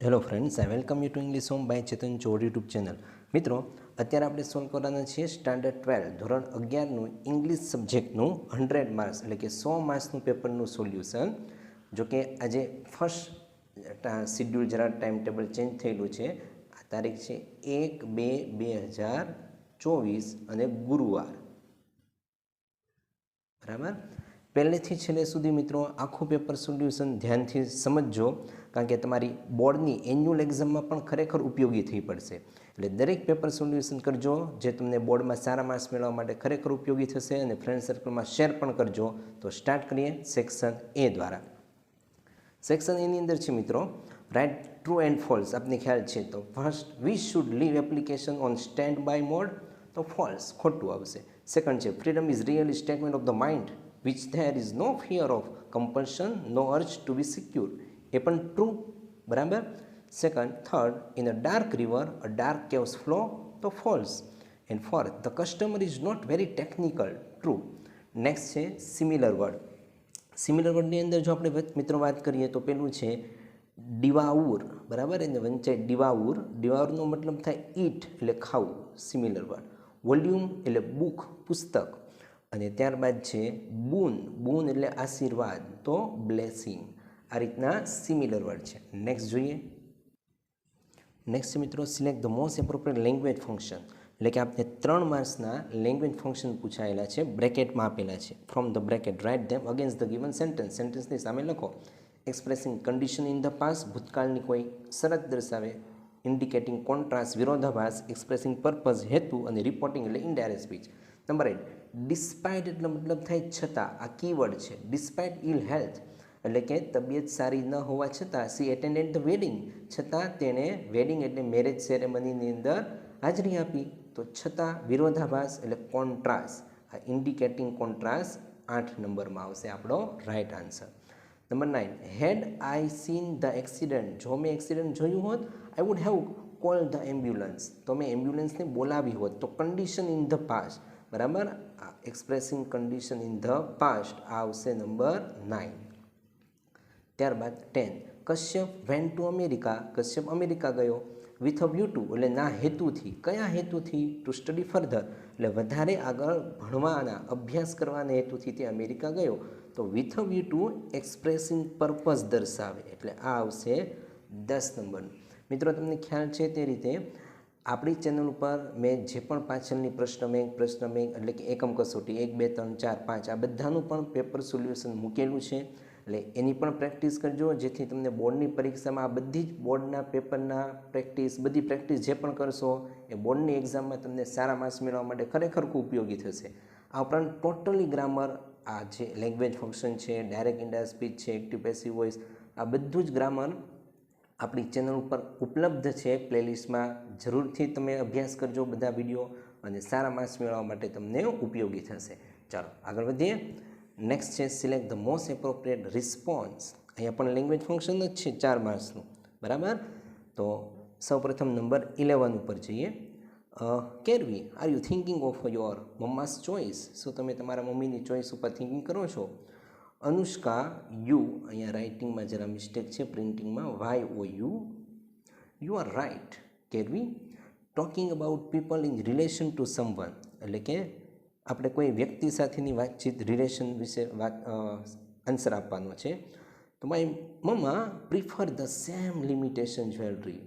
Hello friends, I welcome you to English home by Chetan Chor YouTube channel. મિત્રો, અત્યારે આપણે solve કરવાના છીએ સ્ટાન્ડર્ડ 12 ધોરણ 11નું ઇંગ્લિશ સબ્જેક્ટનું 100 માર્ક્સ એટલે કે 100 માર્ક્સનું પેપરનું સોલ્યુશન. જો કે આજે ફર્સ્ટ શિડ્યુલ જરા ટાઈમ ટેબલ ચેન્જ થયેલું છે. આ તારીખ છે 1-2-2024 અને ગુરુવાર. બરાબર. પહેલેથી છેલ્લે સુધી મિત્રો આખું પેપર સોલ્યુશન ધ્યાનથી સમજજો, કારણ કે તમારી બોર્ડની એન્યુઅલ એક્ઝામમાં પણ ખરેખર ઉપયોગી થઈ પડશે. એટલે દરેક પેપર સોલ્યુશન કરજો, જે તમને બોર્ડમાં સારા માર્ક્સ મેળવવા માટે ખરેખર ઉપયોગી થશે, અને ફ્રેન્ડ સર્કલમાં શેર પણ કરજો. તો સ્ટાર્ટ કરીએ સેક્શન એ દ્વારા. સેક્શન એની અંદર છે મિત્રો, રાઇટ ટ્રુ એન્ડ ફોલ્સ. આપને ખ્યાલ છે તો first, we should leave application on stand by mode. તો ફોલ્સ, ખોટું આવશે. સેકન્ડ છે, freedom is really statement of the mind which there is no fear of compulsion, no urge to be secure. એ પણ ટ્રુ. બરાબર. Second. Third, in a dark river a dark caves flow. તો false. And fourth, the customer is not very technical. True. Next છે similar word. Similar વર્ડની અંદર જો આપણે મિત્રો વાત કરીએ તો પેલું છે ડિવાઉર. બરાબર. એને વંચાય ડિવાઉર. ડિવાઉરનો મતલબ થાય ઈટ એટલે ખાવું. Similar word. વોલ્યુમ એટલે બુક, પુસ્તક. અને ત્યારબાદ છે બૂન. બૂન એટલે આશીર્વાદ. તો બ્લેસિંગ. આ રીતના સિમિલર વર્ડ છે. નેક્સ્ટ જોઈએ. નેક્સ્ટ છે મિત્રો, select the most appropriate language function. એટલે કે આપણે 3 માર્ક્સના લેંગ્વેજ ફંક્શન પૂછાયેલા છે, બ્રેકેટમાં આપેલા છે. From the bracket write them against the given sentence. સેન્ટેન્સની સામે લખો. Expressing condition in the past, ભૂતકાળની કોઈ શરત દર્શાવે. ઇન્ડિકેટિંગ કોન્ટ્રાસ્ટ, વિરોધાભાસ. એક્સપ્રેસિંગ પર્પઝ, હેતુ. અને રિપોર્ટિંગ એટલે ઇનડાયરેક્ટ સ્પીચ. નંબર 8, ડિસ્પાઇટ એટલે મતલબ થાય છતાં. આ કીવર્ડ છે. ડિસ્પાઇટ ઇલ હેલ્થ એટલે કે તબિયત સારી ન હોવા છતાં. સી એટેન્ડેડ ધ વેડિંગ, છતાં તેણે વેડિંગ એટલે મેરેજ સેરેમનીની અંદર હાજરી આપી. તો છતાં. વિરોધાભાસ એટલે કોન્ટ્રાસ્ટ. આ ઇન્ડિકેટિંગ કોન્ટ્રાસ્ટ 8 નંબરમાં આવશે આપણો right answer. Number 9, had I seen the accident. જો મેં એક્સિડન્ટ જોયું હોત, I would have call the ambulance. તો મેં એમ્બ્યુલન્સને બોલાવી હોત. તો કન્ડિશન ઇન ધ પાસ્ટ. બરાબર. Expressing condition in the past આવશે નંબર 9. ત્યારબાદ 10, Kashyap went to America. Kashyap America ગયો. વિથ અ વ્યૂ ટુ એટલે ના હેતુથી. કયા હેતુથી? ટુ સ્ટડી ફર્ધર એટલે વધારે આગળ ભણવાના, અભ્યાસ કરવાના હેતુથી તે અમેરિકા ગયો. તો with a view two expressing purpose દર્શાવે, એટલે આ આવશે 10 નંબરનું. મિત્રો, તમને ખ્યાલ છે તે રીતે આપણી ચેનલ ઉપર મેં જે પણ પાછળની પ્રશ્ન બેંક એટલે કે એકમ કસોટી 1, 2, 3, 4, 5 આ બધાનું પણ પેપર સોલ્યુશન મૂકેલું છે. એટલે એની પણ પ્રેક્ટિસ કરજો, જેથી તમને બોર્ડની પરીક્ષામાં આ બધી જ બોર્ડના પેપરના બધી પ્રેક્ટિસ જે પણ કરશો એ બોર્ડની એક્ઝામમાં તમને સારા માર્ક્સ મેળવવા માટે ખરેખર ખૂબ ઉપયોગી થશે. આ ઉપરાંત ટોટલી ગ્રામર, આ જે લેંગ્વેજ ફંક્શન છે, ડાયરેક્ટ ઇનડાયરેક્ટ સ્પીચ છે, એક્ટિવ પેસિવ વોઇસ, આ બધું જ ગ્રામર આપણી ચેનલ ઉપર ઉપલબ્ધ છે પ્લેલિસ્ટમાં. જરૂરથી તમે અભ્યાસ કરજો બધા વિડીયો, અને સારા માર્ક્સ મેળવવા માટે તમને ઉપયોગી થશે. ચાલો આગળ વધીએ. નેક્સ્ટ છે select the most appropriate response. અહીંયા પણ લેંગ્વેજ ફંક્શન જ છે 4 માર્ક્સનું. બરાબર. તો સૌપ્રથમ નંબર 11 ઉપર જઈએ. Keravi, are you thinking of your mamma's choice. શું તમે તમારા મમ્મીની ચોઇસ ઉપર થિંકિંગ કરો છો? અનુષ્કા, યુ. અહીંયા રાઇટિંગમાં જરા મિસ્ટેક છે, પ્રિન્ટિંગમાં YOU. You are right. Keravi, talking about people in relation to someone એટલે કે આપણે કોઈ વ્યક્તિ સાથેની વાતચીત, રિલેશન વિશે આન્સર આપવાનો છે. તો my mamma prefer the same imitation jewellery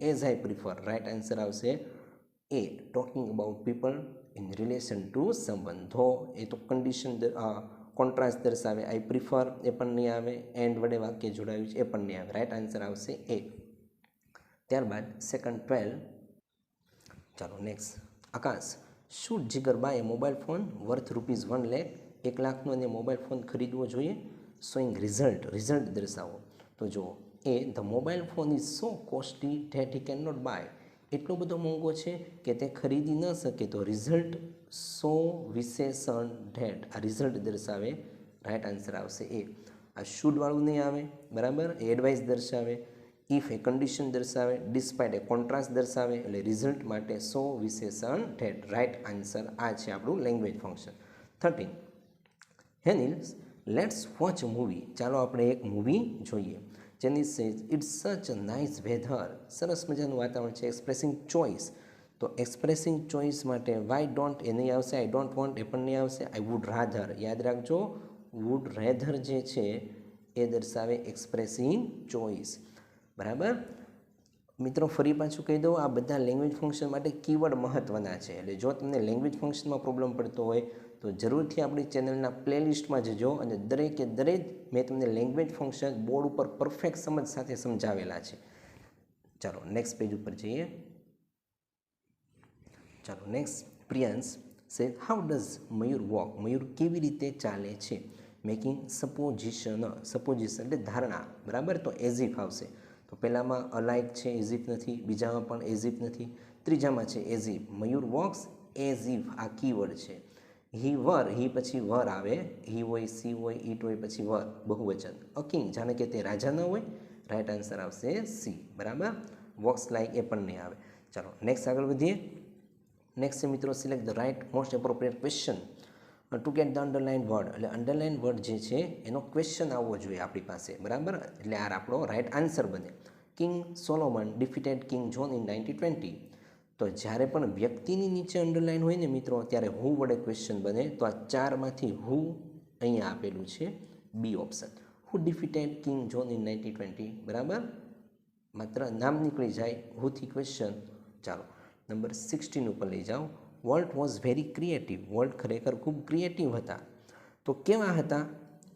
as I prefer. Right answer આવશે એ, talking about people in relation to someone. ધો એ તો કન્ડિશન કોન્ટ્રાસ્ટ દર્શાવે. આઈ પ્રિફર એ પણ નહીં આવે. એન્ડ વડે વાક્ય જોડાયું છે એ પણ નહીં આવે. રાઇટ આન્સર આવશે એ. ત્યારબાદ સેકન્ડ 12. ચાલો next. Akash, should Jigar buy a mobile phone worth ₹1 lakh. 1 લાખનો એને મોબાઈલ ફોન ખરીદવો જોઈએ. શોઈંગ રિઝલ્ટ દર્શાવો. તો જુઓ, એ the mobile phone is so costly that he can not buy. એટલો બધો મોંઘો છે કે તે ખરીદી ન શકે. તો રિઝલ્ટ સો વિશેષણ ધેટ, આ રિઝલ્ટ દર્શાવે. રાઇટ આન્સર આવશે એ. આ શુડવાળું નહીં આવે. બરાબર. એ એડવાઇસ દર્શાવે. ઇફ એ કન્ડિશન દર્શાવે. ડિસ્પાઇટ એ કોન્ટ્રાસ્ટ દર્શાવે. એટલે રિઝલ્ટ માટે સો વિશેષણ ધેટ. રાઇટ આન્સર આ છે આપણું લેંગ્વેજ ફંક્શન. 13, હેનિલ્સ, લેટ્સ વોચ અ મૂવી. ચાલો આપણે એક મૂવી જોઈએ. જેનિસ સેઝ ઇટ્સ સચ અ નાઇસ વેધર, સરસ મજાનું વાતાવરણ છે. એક્સપ્રેસિંગ ચોઇસ, તો એક્સપ્રેસિંગ ચોઇસ માટે વાય ડોન્ટ એ નહીં આવશે, આઈ ડોન્ટ વોન્ટ એ પણ નહીં આવશે, આઈ વુડ રાધર. યાદ રાખજો, વુડ રેધર જે છે એ દર્શાવે એક્સપ્રેસિંગ ચોઇસ. બરાબર મિત્રો, ફરી પાછું કહી દઉં, આ બધા લેંગ્વેજ ફંક્શન માટે કીવર્ડ મહત્ત્વના છે. એટલે જો તમને લેંગ્વેજ ફંક્શનમાં પ્રોબ્લેમ પડતો હોય તો જરૂરથી આપણી ચેનલના પ્લેલિસ્ટમાં જજો, અને દરેકે દરેક મેં તમને લેંગ્વેજ ફંક્શન બોર્ડ ઉપર પરફેક્ટ સમજ સાથે સમજાવેલા છે. ચાલો નેક્સ્ટ પેજ ઉપર જઈએ. ચાલો નેક્સ્ટ, પ્રિયાંશ સે હાઉ ડઝ મયુર વોક, મયુર કેવી રીતે ચાલે છે. મેકિંગ સપોઝિશન, સપોઝિશન એટલે ધારણા. બરાબર, તો એઝ ઇફ આવશે. તો પહેલામાં અલાઇક છે, એઝ ઇફ નથી. બીજામાં પણ એઝ ઇફ નથી. ત્રીજામાં છે as if. Mayur walks as if, આ કીવર્ડ છે. હી વર, હી પછી વર આવે, હી હોય, સી હોય, ઈટ હોય, પછી વર બહુવચન. અ કિંગ, જાણે કે તે રાજા ન હોય. રાઈટ આન્સર આવશે સી. બરાબર, વોક્સ લાઈક એ પણ નહીં આવે. ચાલો નેક્સ્ટ આગળ વધીએ. નેક્સ્ટ છે મિત્રો, select the right most appropriate question to get the underline word. એટલે અંડરલાઇન વર્ડ જે છે એનો ક્વેશ્ચન આવવો જોઈએ આપણી પાસે. બરાબર, એટલે આ આપણો રાઇટ આન્સર બને. King Solomon defeated king John in 1920. તો જ્યારે પણ વ્યક્તિની નીચે અંડરલાઇન હોય ને મિત્રો, ત્યારે હુ વડે ક્વેશ્ચન બને. તો આ ચારમાંથી હુ અહીંયા આપેલું છે, B option. Who defeated king John in 1920. બરાબર, માત્ર નામ નીકળી જાય, હુથી ક્વેશ્ચન. ચાલો નંબર 16 ઉપર લઈ જાઓ. Volt was very creative. Volt ખરેખર ખૂબ ક્રિએટિવ હતા. તો કેવા હતા?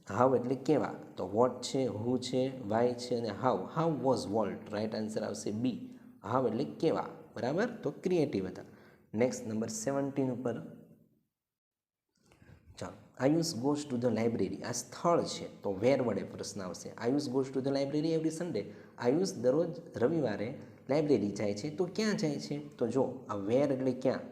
હાવ એટલે કેવા. તો વોટ છે, હુ છે, વાય છે અને how. How was Walt. Right answer આવશે બી. હાવ એટલે કેવા. બરાબર, તો ક્રિએટિવ હતા. નેક્સ્ટ નંબર 17 ઉપર. ચાલો, Ayush goes to the library. આ સ્થળ છે, તો વેર વડે પ્રશ્ન આવશે. Ayush goes to the library every Sunday. Ayush દરરોજ રવિવારે લાઇબ્રેરી જાય છે. તો ક્યાં જાય છે? તો જો આ વેર એટલે ક્યાં.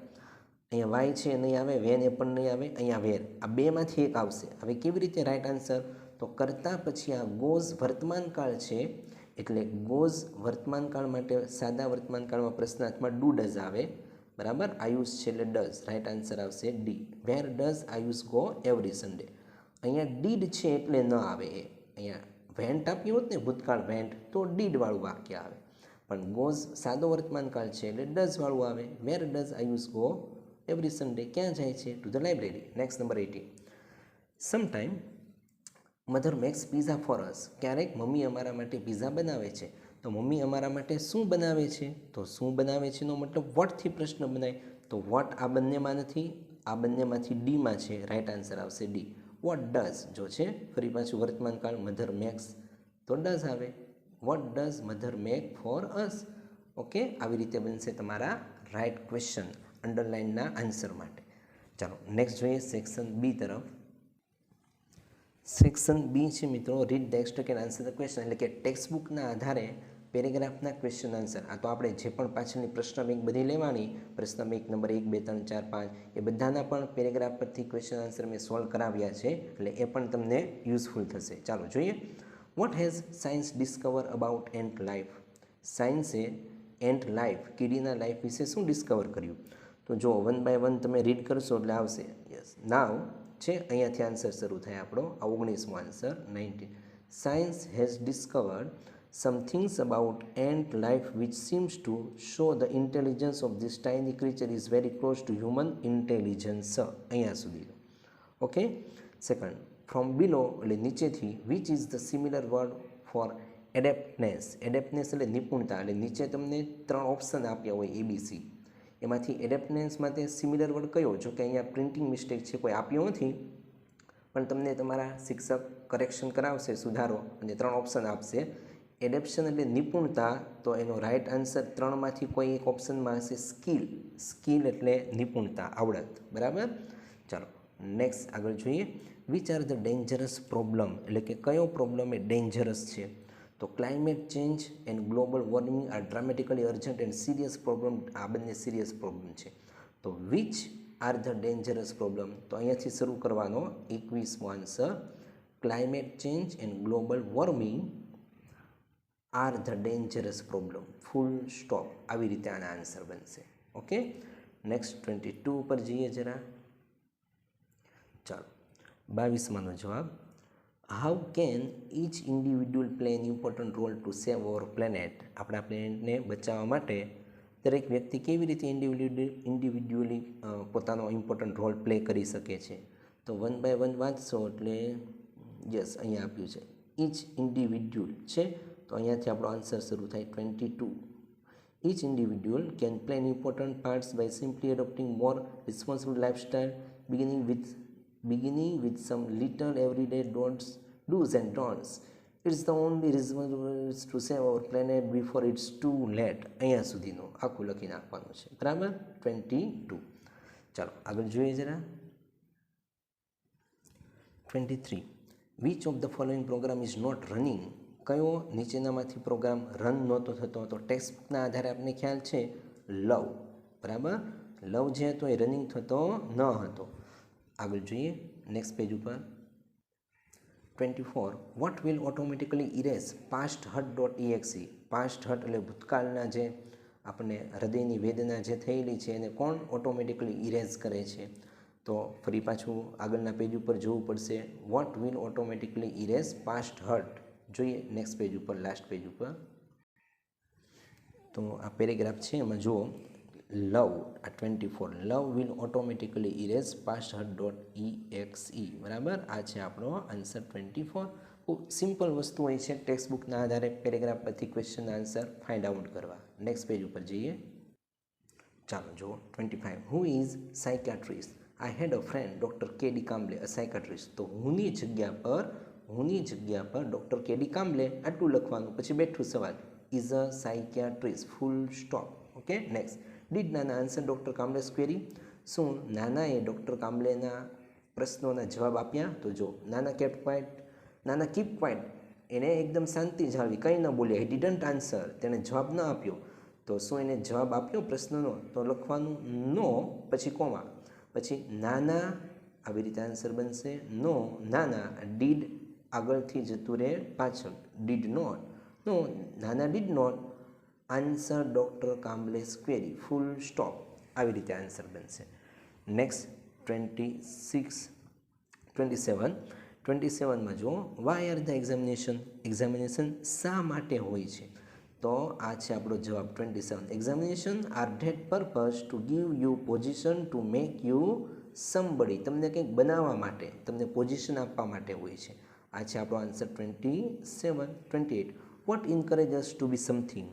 અહીંયા વાય છે નહીં આવે, વેન એ પણ નહીં આવે, અહીંયા વેર. આ બેમાંથી એક આવશે. હવે કેવી રીતે રાઇટ આન્સર? તો કરતાં પછી આ ગોઝ વર્તમાનકાળ છે, એટલે ગોઝ વર્તમાનકાળ માટે સાદા વર્તમાનકાળમાં પ્રશ્નાર્થમાં ડુ ડઝ આવે. બરાબર, આયુષ છે એટલે ડઝ. રાઇટ આન્સર આવશે D. Wear does Ayush go every Sunday. અહીંયા ડીડ છે એટલે ન આવે. એ અહીંયા વેન્ટ આપ્યું હોત ને, ભૂતકાળ વેન્ટ, તો ડીડવાળું વાક્ય આવે. પણ ગોઝ સાદો વર્તમાનકાળ છે એટલે ડઝવાળું આવે. Where does Ayush go every Sunday, ક્યાં જાય છે? To the library. Next number 18. Sometime mother makes pizza for us. ક્યારેક મમ્મી અમારા માટે પીઝા બનાવે છે. તો મમ્મી અમારા માટે શું બનાવે છે? તો શું બનાવે છે એનો મતલબ વોટથી પ્રશ્ન બનાય. તો વોટ આ બંનેમાં નથી, આ બંનેમાંથી ડીમાં છે. રાઇટ આન્સર આવશે ડી. વોટ ડઝ જો છે, ફરી પાછું વર્તમાનકાળ મધર મેક્સ, તો ડઝ આવે. What does mother make for us. Okay, આવી રીતે બનશે તમારા રાઇટ ક્વેશ્ચન અંડરલાઇનના આન્સર માટે. ચાલો નેક્સ્ટ જોઈએ સેક્શન બી તરફ. સેક્શન બી છે મિત્રો, read the text and answer the question. એટલે કે ટેક્સ્ટ બુકના આધારે પેરેગ્રાફના ક્વેશ્ચન આન્સર. આ તો આપણે જે પણ પાછળની પ્રશ્ન બેંક બધી લેવાની, પ્રશ્ન બેંક નંબર 1, 2, 3, 4, 5, એ બધાના પણ પેરેગ્રાફ પરથી ક્વેશ્ચન આન્સર મેં સોલ્વ કરાવ્યા છે, એટલે એ પણ તમને યુઝફુલ થશે. ચાલો જોઈએ. What has science discover about ant life. સાયન્સે એન્ટ લાઈફ, કીડીના લાઈફ વિશે શું ડિસ્કવર કર્યું? તો જો 1 by 1 તમે રીડ કરશો એટલે આવશે. યસ, નાવ છે, અહીંયાથી આન્સર શરૂ થાય આપણો. આ 19મો answer 19. Science has discovered some things about ant life which seems to show the intelligence of this tiny creature is very close to human intelligence. અહીંયા સુધી. ઓકે, સેકન્ડ, ફ્રોમ બિલો એટલે નીચેથી, which is the similar word for adeptness. Adeptness એટલે નિપુણતા. એટલે નીચે તમને 3 option આપ્યા હોય ABC, એમાંથી એડેપ્ટનેસ માટે સિમિલર વર્ડ કયો? જો કે અહીંયા પ્રિન્ટિંગ મિસ્ટેક છે, કોઈ આપ્યો નથી, પણ તમને તમારા શિક્ષક કરેક્શન કરાવશે, સુધારો, અને 3 ઓપ્શન આપશે. એડેપ્શન એટલે નિપુણતા, તો એનો રાઇટ આન્સર 3માંથી કોઈ એક ઓપ્શનમાં હશે સ્કિલ. સ્કિલ એટલે નિપુણતા, આવડત. બરાબર, ચાલો નેક્સ્ટ આગળ જોઈએ. Which are the dangerous problem. એટલે કે કયો પ્રોબ્લેમ એ ડેન્જરસ છે? તો climate change and global warming are dramatically urgent and serious problem. આ બંને સિરિયસ પ્રોબ્લેમ છે. તો which are the dangerous problem, તો અહીંયાથી શરૂ કરવાનો 21મો answer. Climate change and global warming are the dangerous problem, full stop. આવી રીતે આના આન્સર બનશે. ઓકે, નેક્સ્ટ 22 ઉપર જઈએ જરા. ચાલો 22માનો જવાબ. How can each individual play an important role to save our planet? આપણા પ્લેનેટને બચાવવા માટે દરેક વ્યક્તિ કેવી રીતે ઇન્ડિવિડ્યુઅલી પોતાનો ઇમ્પોર્ટન્ટ રોલ પ્લે કરી શકે છે? તો 1 by 1 વાંચશો એટલે યસ અહીંયા આપ્યું છે ઇચ ઇન્ડિવિડ્યુઅલ છે, તો અહીંયાથી આપણો આન્સર શરૂ થાય 22. Each individual can play an important parts by simply adopting more responsible lifestyle, beginning with some little everyday do's and don'ts. It's the only responsible to save our planet before it's too late. અહીંયા સુધીનું આખું લખી નાખવાનું છે, બરાબર? 22. ચાલો આગળ જોઈએ જરા. 23. Which of the following program is not running? કયો નીચેનામાંથી પ્રોગ્રામ રન નહોતો થતો? તો ટેક્સ્ટના આધારે આપણને ખ્યાલ છે લવ, બરાબર? લવ જે હતો એ રનિંગ થતો ન હતો. આગળ જોઈએ નેક્સ્ટ પેજ ઉપર. 24. What will automatically erase past hurt.exe? Past hurt એટલે ભૂતકાળના જે આપણને હૃદયની વેદના જે થયેલી છે એને કોણ ઓટોમેટિકલી ઇરેઝ કરે છે? તો ફરી પાછું આગળના પેજ ઉપર જોવું પડશે. What will automatically erase past hurt? જોઈએ નેક્સ્ટ પેજ ઉપર, લાસ્ટ પેજ ઉપર. તો આ પેરેગ્રાફ છે એમાં જુઓ લવ, આ 24. Love will automatically erase past hurt.exe, બરાબર? આ છે આપણો આન્સર 24. બહુ સિમ્પલ વસ્તુ હોય છે ટેક્સ્ટ બુકના આધારે પેરેગ્રાફ પરથી ક્વેશ્ચન આન્સર ફાઇન્ડ આઉટ કરવા. નેક્સ્ટ પેજ ઉપર જઈએ. ચાલો જુઓ 25. Who is psychiatrist? I had a friend doctor K D. Kamble, a psychiatrist. તો હુની જગ્યા પર ડૉક્ટર કે.ડી. કામ્બલે આટલું લખવાનું, પછી બેઠું સવાલ is a psychiatrist, full stop. Okay, next. Did નાના આન્સર ડૉક્ટર કામ્બલેસ ક્વેરી? શું નાનાએ ડૉક્ટર કામ્બલેના પ્રશ્નોના જવાબ આપ્યા? તો જો નાના કીપ ક્વાઇટ, એને એકદમ શાંતિ જાળવી, કંઈ ન બોલ્યા. હી ડીડન્ટ આન્સર, તેણે જવાબ ન આપ્યો. તો શું એને જવાબ આપ્યો પ્રશ્નનો? તો લખવાનું નો, પછી કોમા, પછી નાના, આવી રીતે આન્સર બનશે નો નાના. ડીડ આગળથી જતું રહે પાછળ, ડીડ નોટ, નો નાના did not answer doctor Kamble's query, full stop. આવી રીતે આન્સર બનશે. નેક્સ્ટ 27માં જુઓ વાય આર ધ એક્ઝામિનેશન શા માટે હોય છે? તો આ છે આપણો જવાબ 27. Examination are that purpose to give you position to make you somebody, તમને કંઈક બનાવવા માટે, તમને પોઝિશન આપવા માટે હોય છે. આ છે આપણો answer 27. 28. What encourage us to be something?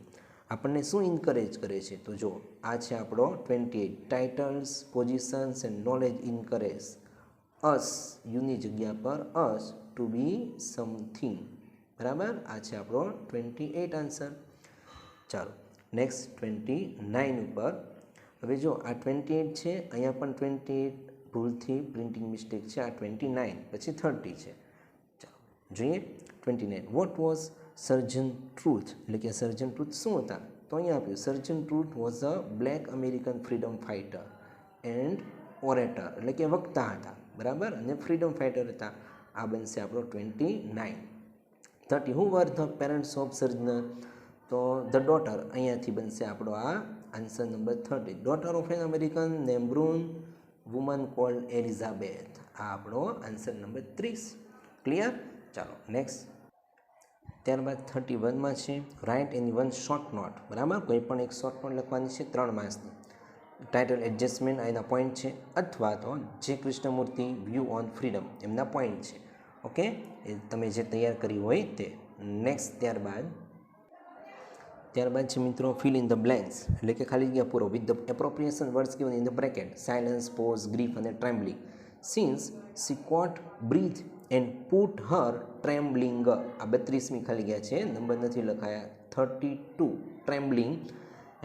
આપણને શું ઇન્કરેજ કરે છે? તો જો આ છે આપણો 28. Titles, positions and knowledge encourage us, યુની જગ્યા પર અસ, ટુ બી સમથિંગ, બરાબર? આ છે આપણો 28 આન્સર. ચાલો નેક્સ્ટ 29 ઉપર. હવે જો આ 28 છે, અહીંયા પણ 28 ભૂલથી પ્રિન્ટિંગ મિસ્ટેક છે. આ 29 પછી 30 છે. ચાલો જોઈએ 29. What was Sojourner Truth? એટલે કે સર્જન ટ્રુથ શું હતા? તો અહીંયા આપ્યું Sojourner Truth was a black American freedom fighter and orator, એટલે કે વક્તા હતા, બરાબર? અને ફ્રીડમ ફાઇટર હતા. આ બનશે આપણો 29. 30. Who were the parents of Sojourner? તો ધ ડોટર, અહીંયાથી બનશે આપણો આ answer number 30. Daughter of an American name Brun, woman called Elizabeth. આ આપણો આન્સર નંબર 30. ક્લિયર? ચાલો નેક્સ્ટ. ત્યારબાદ 31માં છે write any one short note, બરાબર? કોઈ પણ એક શોર્ટ નોટ લખવાની છે 3 માર્ક્સની. ટાઇટલ એડજસ્ટમેન્ટ એના પોઈન્ટ છે, અથવા તો જે કૃષ્ણમૂર્તિ વ્યૂ ઓન ફ્રીડમ એમના પોઈન્ટ છે. ઓકે, એ તમે જે તૈયાર કરી હોય તે. નેક્સ્ટ ત્યારબાદ છે મિત્રો ફિલ ઇન ધ બ્લેન્ક્સ, એટલે કે ખાલી જગ્યા પૂરો with the appropriation words given in the bracket. Silence, pause, grief અને trembling. Since she caught breath and put her trembling. આ 32મી ખાલી ગયા છે, નંબર નથી લખાયા. 32 trembling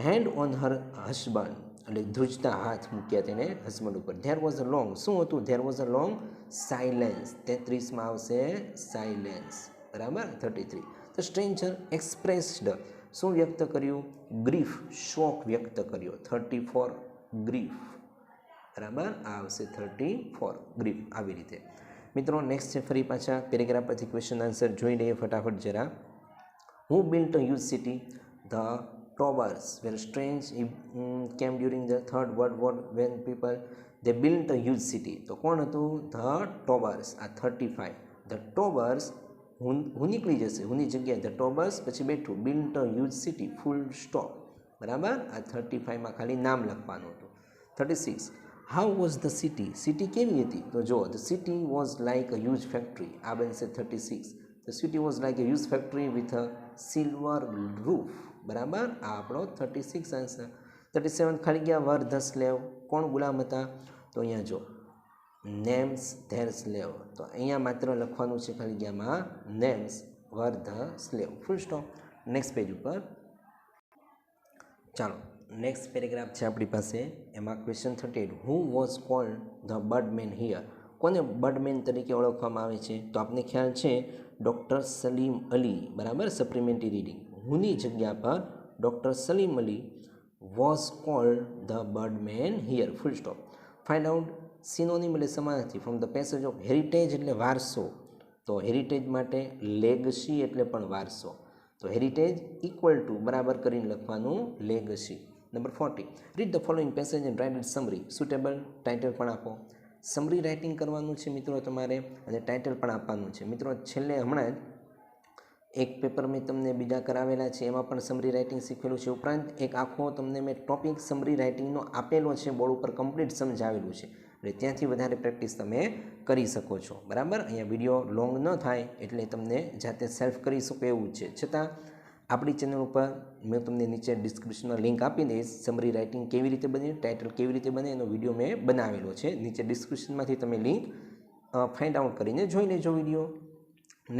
hand on her husband, એટલે ધ્રુજતા હાથ મૂક્યા તેને હસબન્ડ ઉપર. ધેર વોઝ અ લોંગ, શું હતું? There was a long silence. 33માં આવશે સાયલેન્સ, બરાબર? 33. ધ સ્ટ્રેન્જર એક્સપ્રેસ્ડ, શું વ્યક્ત કર્યું? ગ્રીફ, શોક વ્યક્ત કર્યો. 34 ગ્રીફ, બરાબર? આ આવશે 34 ગ્રીફ. આવી રીતે મિત્રો નેક્સ્ટ છે ફરી પાછા પેરેગ્રાફ પરથી ક્વેશ્ચન આન્સર જોઈ લઈએ ફટાફટ જરા. Who built a huge city? The Towers were strange came during the Third World War when people they built a huge city. તો કોણ હતું? ધ ટોવર્સ. આ 35. ધ ટોબર્સ, હું નીકળી જશે, હુંની જગ્યાએ ધ ટોબર્સ, પછી બેઠું built a huge city, full stop. બરાબર, આ 35માં ખાલી નામ લખવાનું હતું. 36, how was the city, city કેવી હતી? તો જો the city was like a huge factory, આ બનશે 36. The city was like a huge factory with a silver roof. બરાબર, આ આપણો 36 આન્સર. 37 ખાલી ગયા વર ધ સ્લેવ, કોણ ગુલામ હતા? તો અહીંયા જો નેમ્સ ધેર સ્લેવ, તો અહીંયા માત્ર લખવાનું છે ખાલી ગયામાં names were the slave, full stop. Next page ઉપર ચાલો, નેક્સ્ટ પેરેગ્રાફ છે આપણી પાસે. એમાં question 38, who was called the birdman here, કોને બર્ડમેન તરીકે ઓળખવામાં આવે છે? તો આપને ખ્યાલ છે ડૉક્ટર સલીમ અલી. બરાબર, સપ્લિમેન્ટરી રીડિંગ, હુની જગ્યા પર doctor Salim Ali was called the birdman here, full stop. Find out synonym એટલે સમાનાર્થી from the passage of heritage એટલે વારસો, તો હેરિટેજ માટે લેગસી એટલે પણ વારસો, તો હેરિટેજ ઇક્વલ ટુ બરાબર કરીને લખવાનું legacy. Number 40, read the following passage and write it summary, suitable title પણ આપો. સમરી રાઇટિંગ કરવાનું છે મિત્રો તમારે, અને ટાઇટલ પણ આપવાનું છે. મિત્રો છેલ્લે હમણાં જ એક પેપર મેં તમને બીજા કરાવેલા છે, એમાં પણ સમરી રાઇટિંગ શીખવેલું છે. ઉપરાંત એક આખો તમને મેં ટોપિક સમરી રાઇટિંગનો આપેલો છે, બોર્ડ ઉપર કમ્પ્લીટ સમજાવેલું છે, એટલે ત્યાંથી વધારે પ્રેક્ટિસ તમે કરી શકો છો. બરાબર, અહીંયા વિડીયો લોંગ ન થાય એટલે તમને જાતે સેલ્ફ કરી શકો એવું છે. છતાં આપણી ચેનલ ઉપર મેં તમને નીચે ડિસ્ક્રિપ્શનમાં લિંક આપી દઈશ, સમરી રાઇટિંગ કેવી રીતે બને, ટાઇટલ કેવી રીતે બને, એનો વિડીયો મેં બનાવેલો છે. નીચે ડિસ્ક્રિપ્શનમાંથી તમે લિંક ફાઇન્ડ આઉટ કરીને જોઈ લેજો વિડીયો.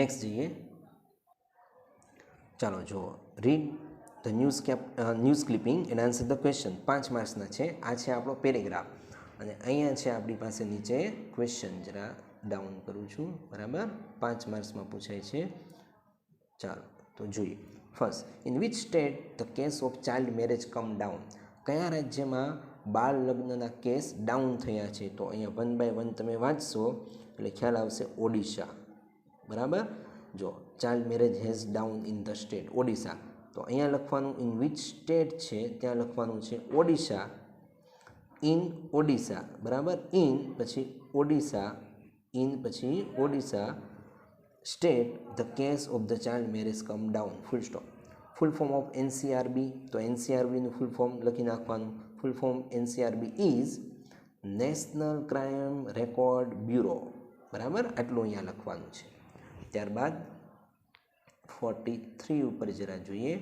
નેક્સ્ટ જઈએ, ચાલો જુઓ, read the news clipping and answer the question. 5 માર્ક્સના છે. આ છે આપણો પેરેગ્રાફ, અને અહીંયા છે આપણી પાસે નીચે ક્વેશ્ચન. જરા ડાઉન કરું છું. બરાબર, 5 માર્ક્સમાં પૂછાય છે. ચાલો તો જોઈએ. First, in which state the case of child marriage come down, કયા રાજ્યમાં બાળ લગ્નના કેસ ડાઉન થયા છે? તો અહીંયા 1 by 1 તમે વાંચશો એટલે ખ્યાલ આવશે, ઓડિશા. બરાબર, જો child marriage has down in the state Odisha, તો અહીંયા લખવાનું ઇન વિચ સ્ટેટ છે, ત્યાં લખવાનું છે ઓડિશા. ઇન ઓડિશા, બરાબર, ઇન પછી ઓડિશા, ઇન પછી Odisha state the case of the child marriage come down, full stop. Full form of NCRB, તો એનસીઆરબીનું ફૂલ ફોર્મ લખી નાખવાનું. Full form NCRB is national crime record bureau. બરાબર, આટલું અહીંયા લખવાનું છે. ત્યારબાદ 43 ઉપર જરા જોઈએ.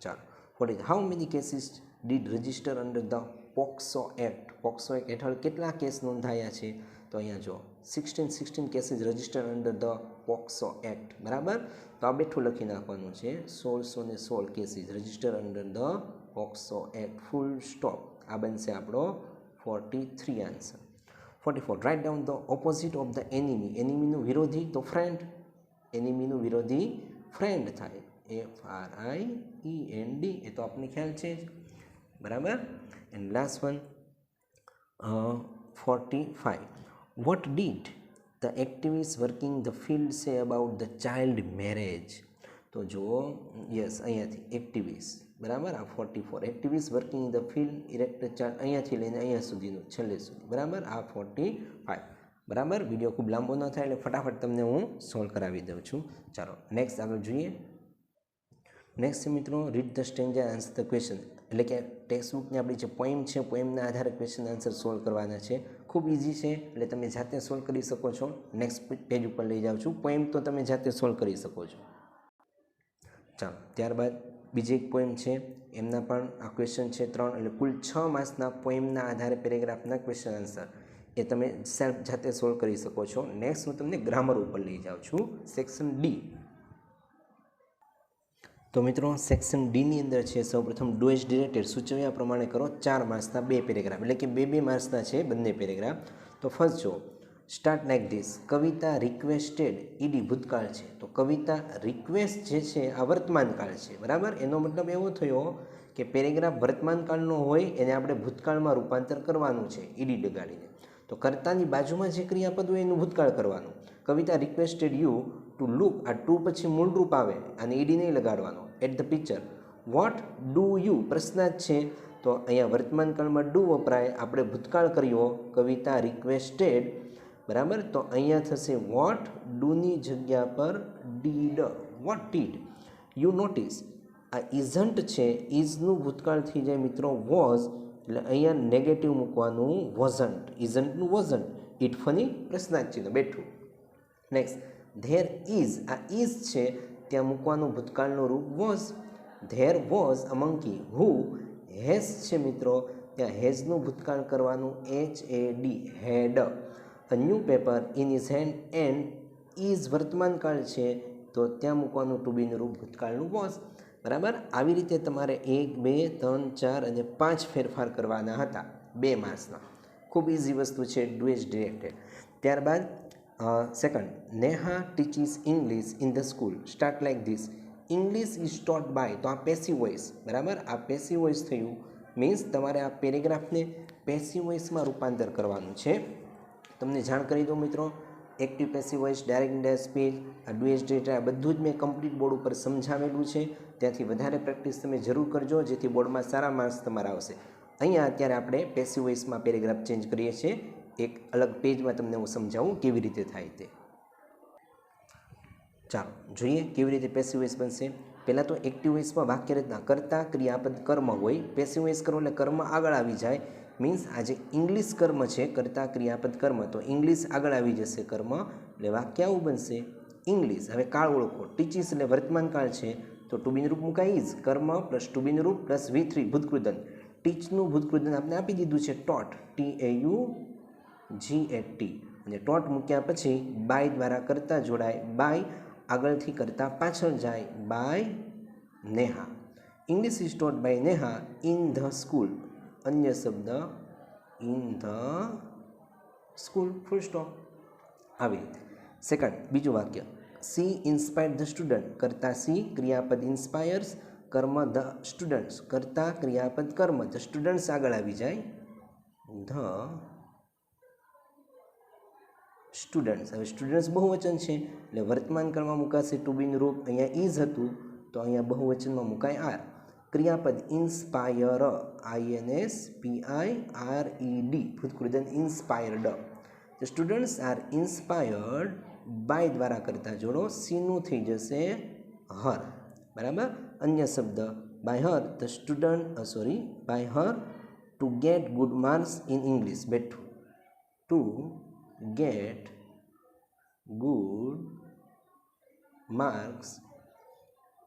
ચાલો, 40, how many cases did register under the POCSO act, POCSO act હેઠળ કેટલા કેસ નોંધાયા છે? તો અહીંયા જો 16 cases register under the POCSO act. બરાબર, તો આ બેઠું લખી નાખવાનું છે, 1616 cases register under the POCSO act, full stop. આ બનશે આપણો 43 answer. 44, write down the opposite of the enemy, એનિમીનું વિરોધી તો ફ્રેન્ડ, એનિમીનું વિરોધી ફ્રેન્ડ થાય, FRIEND, એ તો આપણને ખ્યાલ છે જ. બરાબર, and last one 45, what did the activist working the field say about the child marriage? તો જુઓ, યસ, અહીંયાથી એક્ટિવિસ્ટ. બરાબર, આ 44, activist working the field erect child, અહીંયાથી લઈને અહીંયા સુધીનું છેલ્લે સુધી. બરાબર, આ 45. બરાબર, વિડીયો ખૂબ લાંબો ન થાય એટલે ફટાફટ તમને હું સોલ્વ કરાવી દઉં છું. ચાલો નેક્સ્ટ આગળ જોઈએ. નેક્સ્ટ છે મિત્રો, read the stranger answer the question, એટલે કે ટેક્સ્ટબુકની આપણી જે પોએમ છે, પોએમના આધારે ક્વેશ્ચન આન્સર સોલ્વ કરવાના છે. ખૂબ ઇઝી છે, એટલે તમે જાતે સોલ્વ કરી શકો છો. નેક્સ્ટ પેજ ઉપર લઈ જાઉં છું. પોએમ તો તમે જાતે સોલ્વ કરી શકો છો. ચાલો, ત્યારબાદ બીજી એક પોએમ છે, એમના પણ આ ક્વેશ્ચન છે 3, એટલે કુલ 6 માર્ક્સના પોએમના આધારે પેરેગ્રાફના ક્વેશ્ચન આન્સર એ તમે સેલ્ફ જાતે સોલ્વ કરી શકો છો. નેક્સ્ટ હું તમને ગ્રામર ઉપર લઈ જાઉં છું, સેક્શન ડી. તો મિત્રો સેક્શન ડીની અંદર છે સૌપ્રથમ ડુ એઝ ડિરેક્ટેડ, સૂચવ્યા પ્રમાણે કરો. 4 માર્ક્સના 2 પેરેગ્રાફ, એટલે કે 2 માર્ક્સના છે બંને પેરેગ્રાફ. તો ફર્સ્ટ જો, start like this, Kavita requested, ED ભૂતકાળ છે, તો કવિતા રિક્વેસ્ટ જે છે આ વર્તમાનકાળ છે. બરાબર, એનો મતલબ એવો થયો કે પેરેગ્રાફ વર્તમાનકાળનો હોય એને આપણે ભૂતકાળમાં રૂપાંતર કરવાનું છે ઈડી લગાડીને. તો કર્તાની બાજુમાં જે ક્રિયાપદ હોય એનું ભૂતકાળ કરવાનું. Kavita requested you to look, આ ટુ પછી મૂળરૂપ આવે અને ઈડી નહીં લગાડવાનો. At the picture, what do you, પ્રશ્નાર્થ છે, તો અહીંયા વર્તમાનકાળમાં ડુ વપરાય, આપણે ભૂતકાળ કર્યો. કવિતા રિક્વેસ્ટેડ બરાબર. તો અહીંયા થશે વોટ, ડુની જગ્યા પર did. What did you notice. આ ઇઝન્ટ છે, ઇઝનું ભૂતકાળ થઈ જાય મિત્રો વોઝ, એટલે અહીંયા નેગેટિવ મૂકવાનું વોઝન્ટ. ઇઝન્ટનું વોઝન્ટ. ઇટ ફની પ્રશ્નાર્થ ચિહ્ન બેઠું. Next there is. આ ઇઝ છે ત્યાં મૂકવાનું ભૂતકાળનું રૂપ was. There was a monkey who. Has છે મિત્રો ત્યાં હેઝનું ભૂતકાળ કરવાનું HAD had. A new paper in is hand and is વર્તમાનકાળ છે તો ત્યાં મૂકવાનું ટુ બીનું રૂપ ભૂતકાળનું વોઝ. બરાબર. આવી રીતે તમારે 1, 2, 3, 4 અને 5 ફેરફાર કરવાના હતા 2 માર્ક્સના. ખૂબ ઇઝી વસ્તુ છે, ડુ એઝ ડિરેક્ટેડ. ત્યારબાદ second, Neha teaches English in the school start like this. English is taught by, તો આ પેસિવ વોઇસ. બરાબર. આ પેસિવ વોઇસ થયું. મીન્સ તમારે આ પેરેગ્રાફને પેસિવ વોઇસમાં રૂપાંતર કરવાનું છે. તમને જાણ કરી દઉં મિત્રો, active passive voice, direct indirect speech, આ ડુ એઝ ડિરેક્ટેડ, આ બધું જ મેં કમ્પ્લીટ બોર્ડ ઉપર સમજાવેલું છે. ત્યાંથી વધારે પ્રેક્ટિસ તમે જરૂર કરજો જેથી બોર્ડમાં સારા માર્ક્સ તમારા આવશે. અહીંયા અત્યારે આપણે પેસિવ વોઇસમાં પેરેગ્રાફ ચેન્જ કરીએ છીએ. એક અલગ પેજમાં તમને હું સમજાવું કેવી રીતે થાય તે. ચાલો જોઈએ કેવી રીતે પેસિવ વોઇસ બનશે. પહેલાં તો એક્ટિવ વોઇસમાં વાક્ય રચના કરતા ક્રિયાપદ કર્મ હોય. પેસિવ વોઇસ કરો એટલે કર્મ આગળ આવી જાય. મીન્સ આજે ઇંગ્લિશ કર્મ છે, કરતા ક્રિયાપદ કર્મ, તો ઇંગ્લિશ આગળ આવી જશે કર્મ, એટલે વાક્ય આવું બનશે ઇંગ્લિશ. હવે કાળ ઓળખો. ટીચીસ એટલે વર્તમાન કાળ છે તો ટુ બીનું રૂપ મુકાય ઇઝ. કર્મ પ્લસ ટુ બીનું રૂપ પ્લસ V3 ભૂતકૃદન. ટીચનું ભૂતકૃદન આપણે આપી દીધું છે ટોટ, TAUGAT, અને ટોટ મૂક્યા પછી બાય દ્વારા કરતા જોડાય. બાય આગળથી કરતા પાછળ જાય, by Neha. English is taught by Neha in the school. અન્ય શબ્દ in the school, full stop. આવી રીતે. સેકન્ડ, બીજું વાક્ય, સી ઇન્સ્પાયર્ડ ધ સ્ટુડન્ટ. કરતા સી, ક્રિયાપદ ઇન્સ્પાયર્સ, કર્મ ધ સ્ટુડન્ટ્સ, કરતા ક્રિયાપદ કર્મ, ધ સ્ટુડન્ટ્સ આગળ આવી જાય, ધ સ્ટુડન્ટ્સ. હવે સ્ટુડન્ટ્સ બહુવચન છે એટલે વર્તમાન કાળમાં મુકાશે ટુ બીનું રૂપ. અહીંયા ઇઝ હતું તો અહીંયા બહુવચનમાં મુકાય આર. ક્રિયાપદ ઇન્સ્પાયર, INSPIRED ભૂતકૃદન inspired. The students are inspired by દ્વારા કરતા જોડો, સીનું થઈ જશે હર. બરાબર. અન્ય શબ્દ by her the student by her to get good marks in English. બેઠું. To get good marks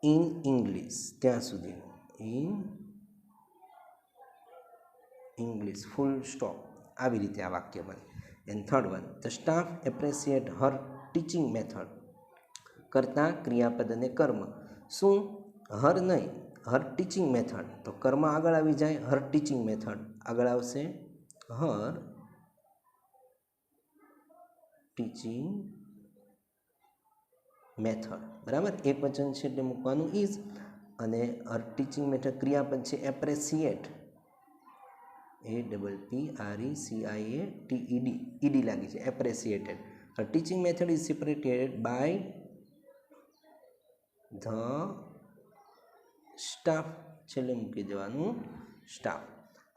in English, ત્યાં સુધીનું ઇન ઇંગ્લિશ, ફૂલ સ્ટોપ. આવી રીતે આ વાક્ય બને. And third one, the staff appreciate Har teaching method. કરતા ક્રિયાપદ અને કર્મ. શું? હર નહીં, હર ટીચિંગ મેથડ. તો કર્મ આગળ આવી જાય, હર ટીચિંગ મેથડ આગળ આવશે, હર ટીચિંગ મેથડ. બરાબર. એક વચન છે એટલે મૂકવાનું ઇઝ. અને હર ટીચિંગ મેથડ ક્રિયાપદ છે એપ્રેસિએટ, APPRECIATED, ઈડી લાગી છે, appreciated. Her teaching method is separated by the staff, છેલ્લે મૂકી દેવાનું સ્ટાફ.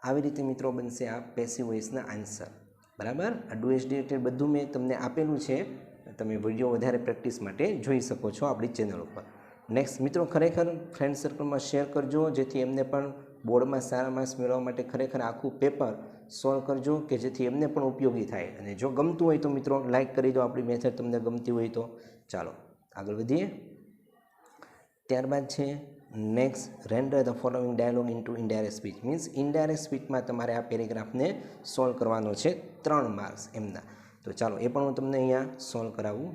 આવી રીતે મિત્રો બનશે આ પેસિવ વોઇસના આન્સર. બરાબર. આ ડુ એઝ ડિરેક્ટેડ બધું મેં તમને આપેલું છે, તમે વિડીયો વધારે પ્રેક્ટિસ માટે જોઈ શકો છો આપણી ચેનલ ઉપર. નેક્સ્ટ મિત્રો, ખરેખર ફ્રેન્ડ સર્કલમાં શેર કરજો જેથી એમને પણ બોર્ડમાં સારા માર્ક્સ મેળવવા માટે ખરેખર આખું પેપર સોલ્વ કરજો કે જેથી એમને પણ ઉપયોગી થાય. અને જો ગમતું હોય તો મિત્રો લાઇક કરી દો, આપણી મેથડ તમને ગમતી હોય તો. ચાલો આગળ વધીએ. ત્યારબાદ છે next, render the following dialogue into indirect speech. Means indirect સ્પીચમાં તમારે આ પેરેગ્રાફને સોલ્વ કરવાનો છે 3 માર્ક્સ એમના. તો ચાલો એ પણ હું તમને અહીંયા સોલ્વ કરાવું.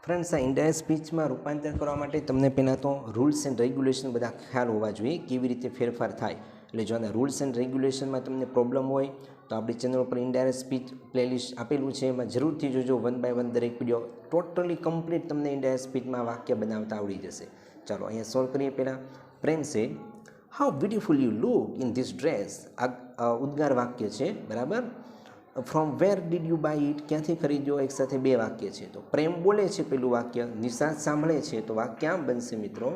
ફ્રેન્ડ્સ, આ ઇનડાયરેક્ટ સ્પીચમાં રૂપાંતર કરવા માટે તમને પહેલાં તો રૂલ્સ એન્ડ રેગ્યુલેશન બધા ખ્યાલ હોવા જોઈએ, કેવી રીતે ફેરફાર થાય. એટલે જો આના રૂલ્સ એન્ડ રેગ્યુલેશનમાં તમને પ્રોબ્લેમ હોય તો આપણી ચેનલ ઉપર ઇનડાયરેક્ટ સ્પીચ પ્લેલિસ્ટ આપેલું છે, એમાં જરૂરથી જોજો. 1 બાય 1 દરેક વિડીયો ટોટલી કમ્પ્લીટ તમને ઇનડાયરેક્ટ સ્પીચમાં વાક્ય બનાવતા આવડી જશે. ચાલો અહીંયા સોલ્વ કરીએ. પહેલાં પ્રેમ છે, how beautiful you look in this dress. આ ઉદ્ગાર વાક્ય છે. બરાબર. From where did you buy it, ક્યાંથી ખરીદ્યો. એક સાથે 2 વાક્ય છે. તો પ્રેમ બોલે છે પેલું વાક્ય, નિશાંત સાંભળે છે, તો વાક્ય આમ બનશે મિત્રો,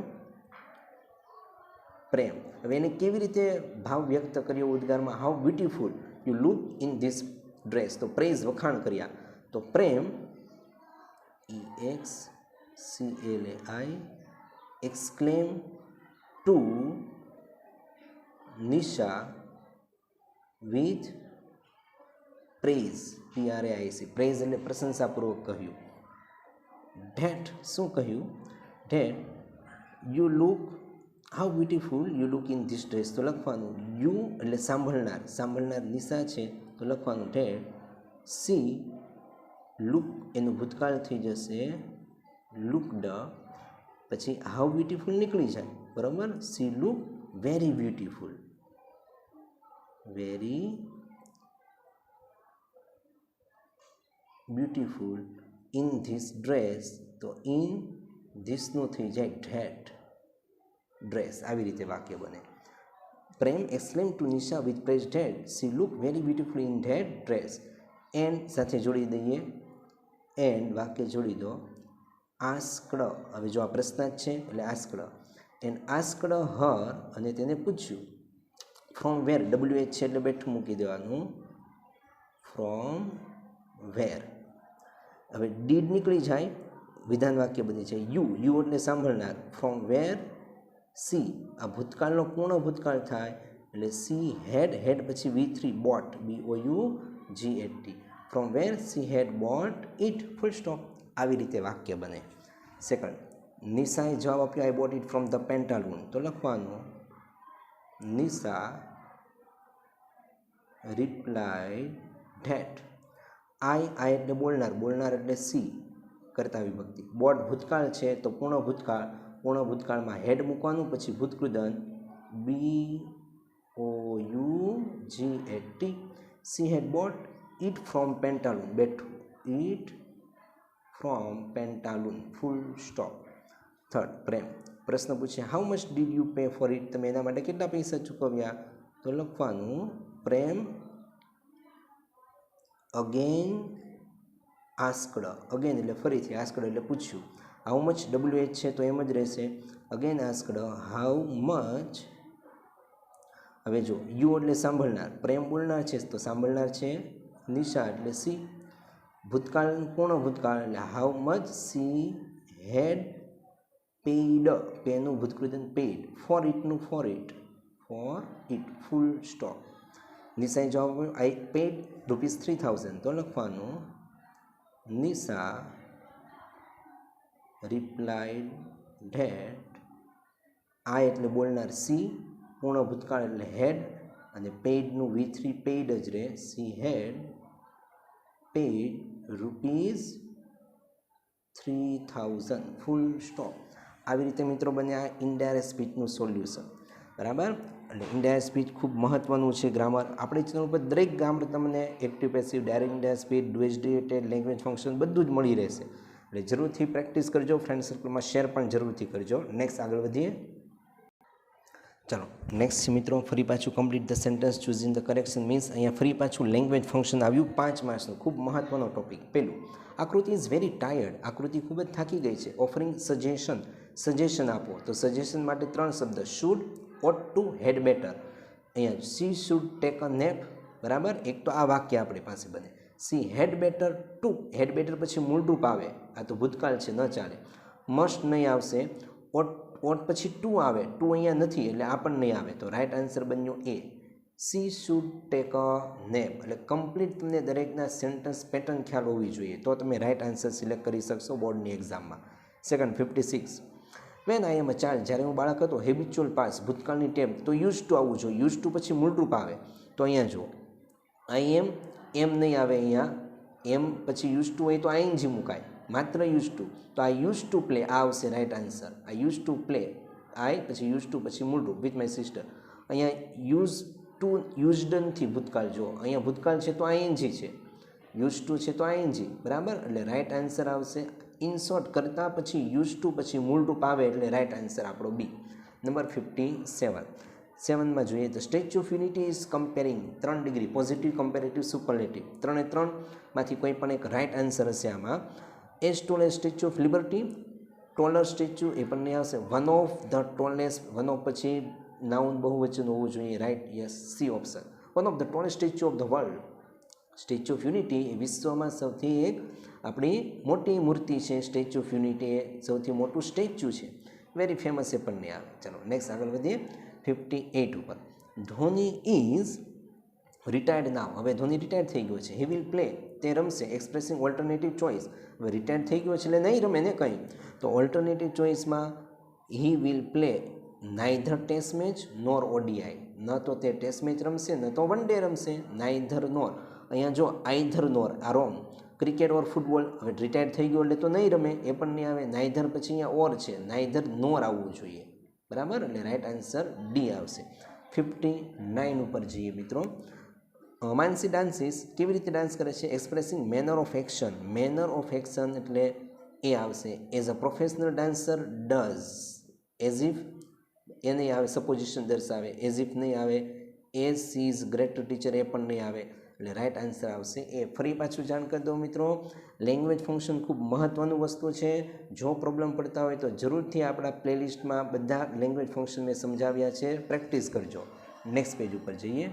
પ્રેમ. હવે એને કેવી રીતે ભાવ વ્યક્ત કર્યો ઉદ્ગારમાં, how beautiful you look in this dress, તો પ્રેઝ વખાણ કર્યા, તો Prem EXCLAI exclaim to Nisha with praise, PRAIZ, praise એટલે પ્રશંસાપૂર્વક કહ્યું. ધેટ શું કહ્યું? That you look how beautiful you look in this dress, તો લખવાનું યુ એટલે સાંભળનાર, સાંભળનાર નિશા છે તો લખવાનું ધેટ સી લુક, એનું ભૂતકાળ થઈ જશે લુકડ, પછી હાઉ બ્યુટીફુલ નીકળી જાય, બરાબર. She look very beautiful, very beautiful in this dress, તો ઇન ધીસનું થઈ જાય ધેટ ડ્રેસ. આવી રીતે વાક્ય બને. Prem exclaim to Nisha with praise that she look very beautiful in that dress. And સાથે જોડી દઈએ, એન્ડ વાક્ય જોડી દો. આસ્કડ, હવે જો આ પ્રશ્નાર્થ છે એટલે આસ્કડ, એન્ડ આસ્કડ હર, અને તેને પૂછ્યું. ફ્રોમ વેર, WH છે એટલે બેઠું મૂકી દેવાનું, ફ્રોમ વેર. હવે ડીડ નીકળી જાય, વિધાન વાક્ય બની જાય યુ એટલે સાંભળનાર, ફ્રોમ વેર સી, આ ભૂતકાળનો પૂર્ણ ભૂતકાળ થાય એટલે સી હેડ પછી V3 bought, BOUGHT, from where she had bought it, full stop. આવી રીતે વાક્ય બને. સેકન્ડ, નિશાએ જવાબ આપ્યો I bought it from the Pantaloon, તો લખવાનું નિશા રિપ્લાઇડ ધેટ, આઈ એટલે બોલનાર, બોલનાર એટલે સી, કર્તા વિભક્તિ. બોટ ભૂતકાળ છે તો પૂર્ણ ભૂતકાળમાં હેડ મૂકવાનું, પછી ભૂતકૃદન BOUGHT, she had bought it from Pantaloon, બેઠું, it from Pantaloon, full stop. Third, Prem, પ્રશ્ન પૂછે how much did you pay for it, તમે એના માટે કેટલા પૈસા ચૂકવ્યા, તો લખવાનું પ્રેમ અગેન આસ્કડ, અગેન એટલે ફરીથી, આસ્કડ એટલે પૂછ્યું. હાઉ મચ WH છે તો એમ જ રહેશે, અગેન આસ્કડ હાઉ મચ. હવે જો યુ એટલે સાંભળનાર, પ્રેમ બોલનાર છે તો સાંભળનાર છે નિશા એટલે સી, ભૂતકાળ પૂર્ણ ભૂતકાળ એટલે how much she had paid, પેનું ભૂતકૃદન પેઇડ, ફોર ઇટનું ફોર ઇટ, ફૂલ સ્ટોપ. નિશાએ જવાબ આઈ પેઇડ ₹3000, તો લખવાનું નિશા રિપ્લાઇડ ધેટ, આઈ એટલે બોલનાર સી, પૂર્ણ ભૂતકાળ એટલે હેડ, અને પેઇડનું V3 પેઇડ જ રહે, C had paid ₹3000, full stop. આવી રીતે મિત્રો બન્યા ઇનડાયરેક્ટ સ્પીચનું સોલ્યુશન, બરાબર. એટલે ઇનડાયરેક્ટ સ્પીચ ખૂબ મહત્ત્વનું છે. ગ્રામર આપણી ચેનલ ઉપર દરેક ગ્રામર તમને active passive direct indirect speech ડુએજિએટેડ લેંગ્વેજ ફંક્શન બધું જ મળી રહેશે. એટલે જરૂરથી પ્રેક્ટિસ કરજો, ફ્રેન્ડ સર્કલમાં શેર પણ જરૂરથી કરજો. નેક્સ્ટ આગળ વધીએ. ચાલો નેક્સ્ટ મિત્રો ફરી પાછું complete the sentence choosing the correction means અહીંયા ફરી પાછું લેંગ્વેજ ફંક્શન આવ્યું 5 માર્ક્સનું, ખૂબ મહત્ત્વનો ટોપિક. પહેલું, આકૃતિ ઇઝ વેરી ટાયર્ડ, આકૃતિ ખૂબ જ થાકી ગઈ છે. ઓફરિંગ સજેશન આપો, તો સજેશન માટે 3 શબ્દ, should, ought to, had better. અહીંયા she should take a nap, બરાબર. એક તો આ વાક્ય આપણી પાસે બને. She had better to, had better પછી મૂળરૂપ આવે, આ તો ભૂતકાળ છે ન ચાલે. મસ્ટ નહીં આવશે, ઓટ પછી ટુ આવે, ટુ અહીંયા નથી એટલે આ પણ નહીં આવે, તો રાઇટ આન્સર બન્યો એ. She should take a nap, એટલે કમ્પ્લીટ તમને દરેકના સેન્ટેન્સ પેટર્ન ખ્યાલ હોવી જોઈએ, તો તમે રાઇટ આન્સર સિલેક્ટ કરી શકશો બોર્ડની એક્ઝામમાં. Second 56, when I am a child, જ્યારે હું બાળક હતો, હેબિચ્યુઅલ પાસ, ભૂતકાળની ટેપ, તો યુઝ ટુ આવવું જોઈએ. યુઝ ટુ પછી મૂળરૂપ આવે, તો અહીંયા જો આઈ એમ નહીં આવે, અહીંયા એમ પછી યુઝ ટુ હોય તો આઈએનજી મુકાય, માત્ર યુઝ ટુ, તો આ યુઝ ટુ પ્લે આ આવશે રાઇટ આન્સર. આ યુઝ ટુ પ્લે, આઈ પછી યુઝ ટુ પછી મૂળરૂપ વિથ માય સિસ્ટર. અહીંયા યુઝ ટુ યુઝડ નથી ભૂતકાળ, જો અહીંયા ભૂતકાળ છે તો આઈએનજી છે, યુઝ ટુ છે તો આઈએનજી, બરાબર. એટલે રાઇટ આન્સર આવશે ઇન શોર્ટ કરતાં પછી યુઝ ટુ પછી મૂળરૂપ આવે એટલે રાઇટ આન્સર આપણો બી. નંબર 57, 7માં જોઈએ તો Statue of Unity is comparing 3 degree, positive, comparative, superlative, 3માંથી કોઈ પણ એક રાઇટ આન્સર હશે આમાં. As tall as Statue of Liberty, taller statue એ પણ નહીં આવશે. One of the tallest, one of પછી નાઉન બહુવચન હોવું જોઈએ, right, yes, C option. One of the tallest statue of the world, Statue of Unity એ વિશ્વમાં સૌથી એક આપણી મોટી મૂર્તિ છે. સ્ટેચ્યુ ઓફ યુનિટી એ સૌથી મોટું સ્ટેચ્યુ છે, વેરી ફેમસ એ પણ નહીં આવે. ચલો નેક્સ્ટ આગળ વધીએ 58 ઉપર. ધોની ઇઝ રિટાયર્ડ નાવ. હવે ધોની રિટાયર્ડ થઈ ગયો છે. હી વિલ પ્લે, તે રમશે. Expressing alternative choice. હવે રિટાયર્ડ થઈ ગયો છે એટલે નહીં રમે ને કંઈ, તો ઓલ્ટરનેટિવ ચોઇસમાં he will play neither test match nor ODI. ન તો તે ટેસ્ટ મેચ રમશે, ન તો વન ડે રમશે. નાઇધર નોર, અહીંયા જો આઈધર નોર આ રોંગ. ક્રિકેટ ઓર ફૂટબોલ, હવે રિટાયર્ડ થઈ ગયો એટલે તો નહીં રમે, એ પણ નહીં આવે. નાઇધર પછી અહીંયા ઓર છે, નાઇધર નોર આવવું જોઈએ, બરાબર. એટલે રાઈટ આન્સર ડી આવશે. 59 ઉપર જઈએ મિત્રો. માનસી ડાન્સીસ, કેવી રીતે ડાન્સ કરે છે? Expressing manner of action. Manner of action એટલે એ આવશે. As a professional dancer does. As if એ નહીં આવે, સપોઝિશન દર્શાવે. એઝ ઇફ નહીં આવે. As she is greater teacher એ પણ નહીં આવે. એટલે રાઈટ આન્સર આવશે એ. ફરી પાછું જાણ કરી દઉં મિત્રો, લેંગ્વેજ ફંક્શન ખૂબ મહત્ત્વનું વસ્તુ છે. જો પ્રોબ્લેમ પડતા હોય તો જરૂરથી આપણા પ્લેલિસ્ટમાં બધા લેંગ્વેજ ફંક્શન મેં સમજાવ્યા છે, પ્રેક્ટિસ કરજો. નેક્સ્ટ પેજ ઉપર જઈએ.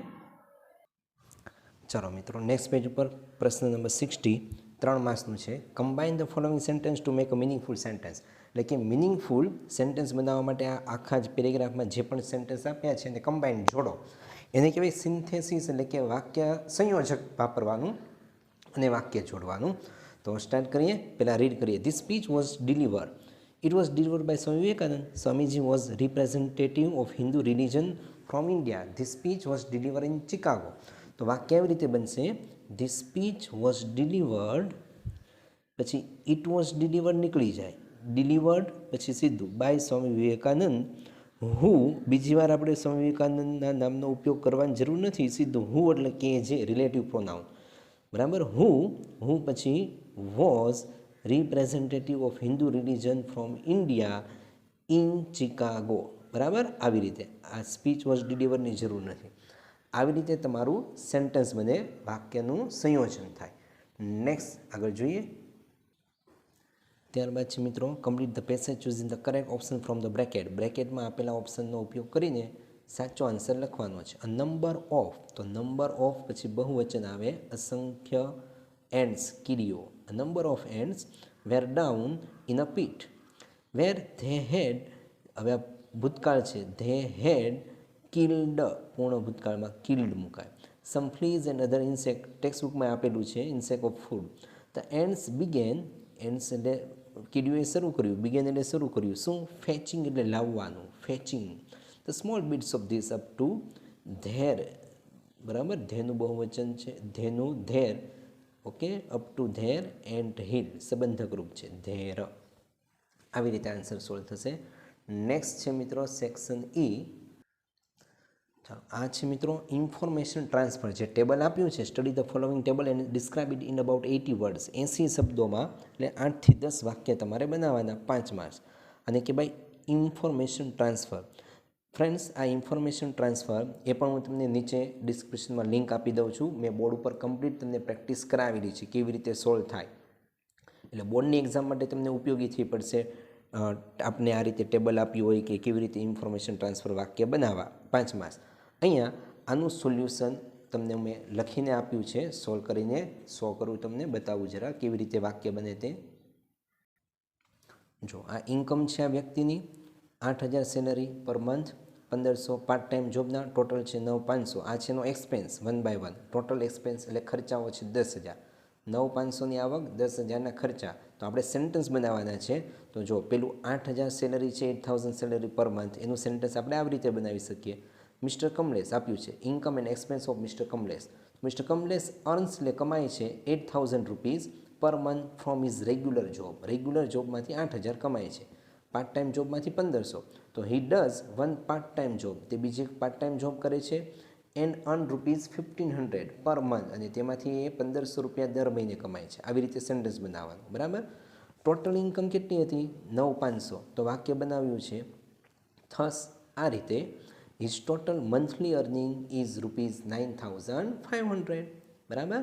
ચાલો મિત્રો, નેક્સ્ટ પેજ ઉપર પ્રશ્ન નંબર 60, 3 માર્ક્સનું છે. Combine the following sentence to make a meaningful sentence. એટલે કે મિનિંગફુલ સેન્ટેન્સ બનાવવા માટે આ આખા જ પેરેગ્રાફમાં જે પણ સેન્ટેન્સ આપ્યા છે એને કમ્બાઇન જોડો. એને કહેવાય સિન્થેસિસ, એટલે કે વાક્ય સંયોજક વાપરવાનું અને વાક્ય જોડવાનું. તો સ્ટાર્ટ કરીએ, પહેલાં રીડ કરીએ. This speech was delivered. It was delivered by Swami Vivekananda. Swamiji was representative of Hindu religion from India. This speech was delivered in Chicago. તો વાક્ય એવી રીતે બનશે. ધીસ સ્પીચ વોઝ ડિલિવર્ડ, પછી ઇટ વોઝ ડિલિવર્ડ નીકળી જાય, ડિલિવર્ડ પછી સીધું બાય સ્વામી વિવેકાનંદ. હું, બીજી વાર આપણે સ્વામી વિવેકાનંદના નામનો ઉપયોગ કરવાની જરૂર નથી, સીધું હું એટલે કે જે રિલેટિવ પ્રોનાઉન, બરાબર. હું પછી was representative of Hindu religion from India in Chicago, બરાબર. આવી રીતે આ સ્પીચ વોઝ ડિલિવરની જરૂર નથી. આવી રીતે તમારું સેન્ટેન્સ બને, વાક્યનું સંયોજન થાય. નેક્સ્ટ આગળ જોઈએ. ત્યારબાદ છે મિત્રો, complete the passage choosing the correct option from the bracket. બ્રેકેટમાં આપેલા ઓપ્શનનો ઉપયોગ કરીને સાચો આન્સર લખવાનો છે. અ નંબર ઓફ, તો નંબર ઓફ પછી બહુવચન આવે, અસંખ્ય એન્ડ્સ, કીડીઓ. A number of ants were down in a pit where they had. હવે આ ભૂતકાળ છે, ધે હેડ કિલ્ડ, પૂર્ણ ભૂતકાળમાં કિલ્ડ મુકાય. Some fleas and other insect, text બુકમાં આપેલું છે, insect of food. The ants began, ants એટલે કીડીઓએ શરૂ કર્યું, બિગેન એટલે શરૂ કર્યું. શું? ફેચિંગ એટલે લાવવાનું, fetching. The small bits of this up to there, બરાબર. ધેનું બહુવચન છે, ધેનું there, okay. Up to there and hill, સંબંધક રૂપ છે, ધેર. આવી રીતે આન્સર સોલ્વ થશે. નેક્સ્ટ છે મિત્રો સેક્શન ઈ. ચાલો, આ છે મિત્રો ઇન્ફોર્મેશન ટ્રાન્સફર. જે ટેબલ આપ્યું છે, study the following table and describe it in about 80 words. 80 શબ્દોમાં, એટલે 8 થી 10 વાક્ય તમારે બનાવવાના, 5 માર્ક્સ. અને કે ભાઈ ઇન્ફોર્મેશન ટ્રાન્સફર. ફ્રેન્ડ્સ, આ ઇન્ફોર્મેશન ટ્રાન્સફર એ પણ હું તમને નીચે ડિસ્ક્રિપ્શનમાં લિંક આપી દઉં છું. મેં બોર્ડ ઉપર કમ્પ્લીટ તમને પ્રેક્ટિસ કરાવેલી છે, કેવી રીતે સોલ્વ થાય. એટલે બોર્ડની એક્ઝામ માટે તમને ઉપયોગી થઈ પડશે. આપને આ રીતે ટેબલ આપ્યું હોય કે કેવી રીતે ઇન્ફોર્મેશન ટ્રાન્સફર વાક્ય બનાવવા, 5 માર્ક્સ. અહીંયા આનું સોલ્યુશન તમને મેં લખીને આપ્યું છે, સોલ્વ કરીને શો કરું, તમને બતાવું જરા કેવી રીતે વાક્ય બને તે. જો આ ઇન્કમ છે આ વ્યક્તિની, 8,000 salary per month, 1,500 part time જોબના, ટોટલ છે 9,500. આ છે એનો એક્સપેન્સ 1 બાય 1. ટોટલ એક્સપેન્સ એટલે ખર્ચાઓ છે 10,000. 9,500ની આવક, 10,000ના ખર્ચા. તો આપણે સેન્ટેન્સ બનાવવાના છે. તો જો પેલું 8,000 સેલરી છે, 8,000 સેલરી પર મંથ, એનું સેન્ટેન્સ આપણે આવી રીતે બનાવી શકીએ. મિસ્ટર કમલેશ આપ્યું છે, income and expense of mister Kamlesh. Mister Kamlesh earns એટલે કમાય છે 8,000 rupees per month from his regular job. Regular જોબમાંથી 8,000 કમાય છે, પાર્ટ ટાઈમ જોબમાંથી 1,500. તો he does one part time job, તે બીજી એક પાર્ટ ટાઈમ જોબ કરે છે. And earn rupees 1,500 per month, અને તેમાંથી એ 1,500 રૂપિયા દર મહિને કમાય છે. આવી રીતે સેન્ટેન્સ બનાવવાનું, બરાબર. ટોટલ ઇન્કમ કેટલી હતી? 9,500. તો વાક્ય બનાવ્યું છે થસ આ રીતે, his total monthly earning is rupees 9,500, બરાબર.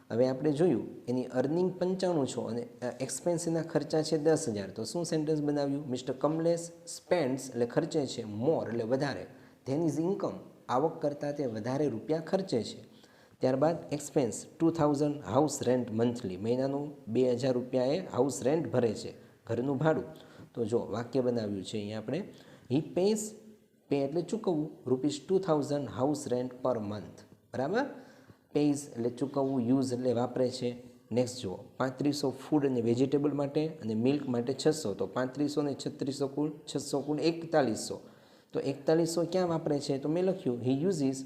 હવે આપણે જોયું એની અર્નિંગ 95 છો અને એક્સપેન્સ એના ખર્ચા છે 10,000. તો શું સેન્ટેન્સ બનાવ્યું? મિસ્ટર કમલેશ સ્પેન્ડ્સ એટલે ખર્ચે છે, મોર એટલે વધારે, ધેન ઇઝ ઇન્કમ આવક કરતાં તે વધારે રૂપિયા ખર્ચે છે, ત્યારબાદ એક્સપેન્સ 2000 હાઉસ રેન્ટ મંથલી, મહિનાનું 2000 રૂપિયા એ હાઉસ રેન્ટ ભરે છે, ઘરનું ભાડું. તો જો વાક્ય બનાવ્યું છે અહીંયા આપણે, હી પેઝ, પે એટલે ચૂકવવું, ₹2000 હાઉસ રેન્ટ પર મંથ, બરાબર. પેઝ એટલે ચૂકવવું, યુઝ એટલે વાપરે છે. નેક્સ્ટ જુઓ, 3500 ફૂડ અને વેજીટેબલ માટે અને મિલ્ક માટે 600, તો 3500 ને 3600 કુલ 600 કુલ 4100. તો 4100 ક્યાં વાપરે છે? તો મેં લખ્યું હી યુઝીસ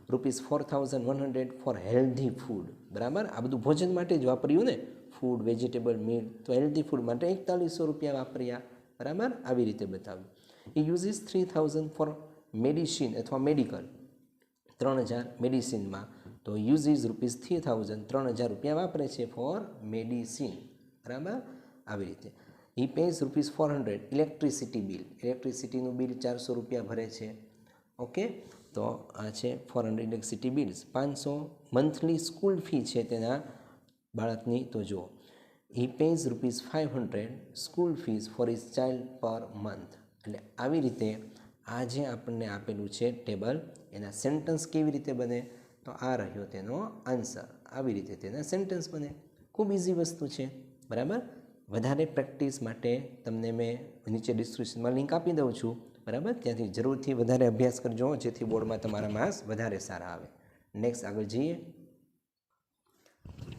₹4100 ફોર હેલ્ધી ફૂડ, બરાબર. આ બધું ભોજન માટે જ વાપર્યું ને, ફૂડ, વેજીટેબલ, મિલ્ક, તો હેલ્ધી ફૂડ માટે 4100 રૂપિયા વાપર્યા, બરાબર. આવી રીતે બતાવ્યું. હી યુઝીસ 3000 ફોર મેડિસિન અથવા મેડિકલ, 3000 મેડિસિનમાં, તો યુઝીસ ₹3000, 3000 રૂપિયા વાપરે છે ફોર મેડિસિન, બરાબર. આવી રીતે હી પેઝ ₹400 ઇલેક્ટ્રિસિટી બિલ, ઇલેક્ટ્રિસિટીનું બિલ 400 રૂપિયા ભરે છે. ઓકે, તો આ છે 400 electricity bills. 500 monthly school fee છે તેના બાળકની, તો જુઓ he pays ₹500 school fees for his child per month. એટલે આવી રીતે આ જે આપણને આપેલું છે ટેબલ, એના સેન્ટન્સ કેવી રીતે બને? તો આ રહ્યો તેનો આન્સર. આવી રીતે તેના સેન્ટન્સ બને. ખૂબ ઇઝી વસ્તુ છે, બરાબર. વધારે પ્રેક્ટિસ માટે તમને મેં નીચે ડિસ્ક્રિપ્શનમાં લિંક આપી દઉં છું, બરાબર. ત્યાંથી જરૂરથી વધારે અભ્યાસ કરજો, જેથી બોર્ડમાં તમારા માર્ક્સ વધારે સારા આવે. નેક્સ્ટ આગળ જઈએ.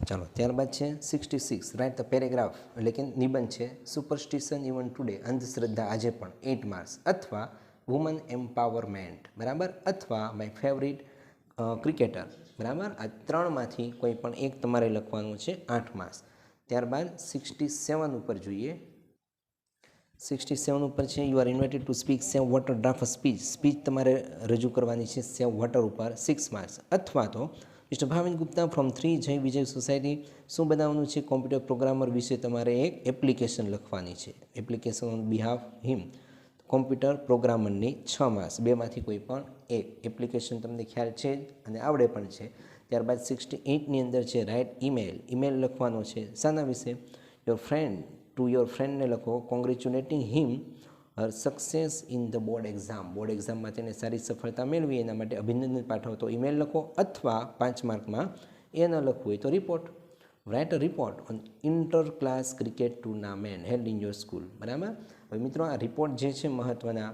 ચાલો, ત્યારબાદ છે 66, રાઇટ ધ પેરેગ્રાફ, એટલે કે નિબંધ છે. સુપરસ્ટિશન ઇવન ટુડે, અંધશ્રદ્ધા આજે પણ, 8 માર્ક્સ. અથવા વુમન એમ્પાવરમેન્ટ, બરાબર. અથવા માય ફેવરિટ ક્રિકેટર, બરાબર. આ ત્રણમાંથી કોઈ પણ એક તમારે લખવાનું છે, 8 માર્ક્સ. ત્યારબાદ 67 ઉપર જોઈએ. 67 ઉપર છે you are invited to speak save water draft speech, speech તમારે રજૂ કરવાની છે સેવ વોટર ઉપર, 6 માર્ક્સ. અથવા તો મિસ્ટર ભાવિન ગુપ્તા ફ્રોમ 3 જય વિજય સોસાયટી, શું બનાવવાનું છે? કોમ્પ્યુટર પ્રોગ્રામર વિશે તમારે એક એપ્લિકેશન લખવાની છે, application on behalf him, computer પ્રોગ્રામરની 6 માર્ક્સ. બેમાંથી કોઈ પણ એક એપ્લિકેશન તમને ખ્યાલ છે અને આવડે પણ છે. ત્યારબાદ 68ની અંદર છે રાઇટ ઈમેલ, ઈમેલ લખવાનો છે શાના વિશે? યોર ફ્રેન્ડ, ટુ યોર ફ્રેન્ડને લખો congratulating him her success in the board exam, board એક્ઝામમાં તેને સારી સફળતા મેળવી એના માટે અભિનંદન પાઠવતો ઈમેલ લખો. અથવા 5 માર્કમાં એ ન લખવું હોય તો report, write a report on inter class cricket tournament held in your school, બરાબર. હવે મિત્રો આ રિપોર્ટ જે છે મહત્ત્વના,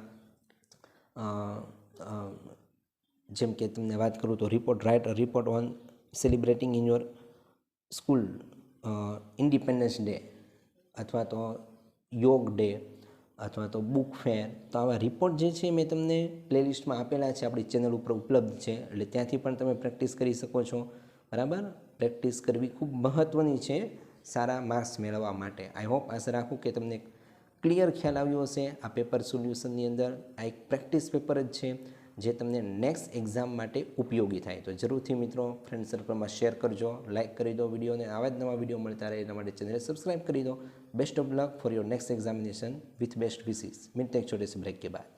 જેમ કે તમને વાત કરું તો report, write a report on celebrating in your school independence day, અથવા તો યોગ ડે, અથવા તો બુક ફેર. તો આવા રિપોર્ટ જે છે મેં તમને પ્લેલિસ્ટમાં આપેલા છે, આપણી ચેનલ ઉપર ઉપલબ્ધ છે, એટલે ત્યાંથી પણ તમે પ્રેક્ટિસ કરી શકો છો, બરાબર. પ્રેક્ટિસ કરવી ખૂબ મહત્ત્વની છે સારા માર્ક્સ મેળવવા માટે. આઈ હોપ, આશા રાખું કે તમને ક્લિયર ખ્યાલ આવ્યો હશે. આ પેપર સોલ્યુશનની અંદર આ એક પ્રેક્ટિસ પેપર જ છે જે તમને નેક્સ્ટ એક્ઝામ માટે ઉપયોગી થાય. તો જરૂરથી મિત્રો ફ્રેન્ડ સર્કલમાં શેર કરજો, લાઇક કરી દો વિડીયોને. આવા જ નવા વિડીયો મળતા રહે એના માટે ચેનલને સબસ્ક્રાઈબ કરી દો. Best of luck for your next examination with best wishes. मिलते हैं एक छोटे से ब्रेक के बाद.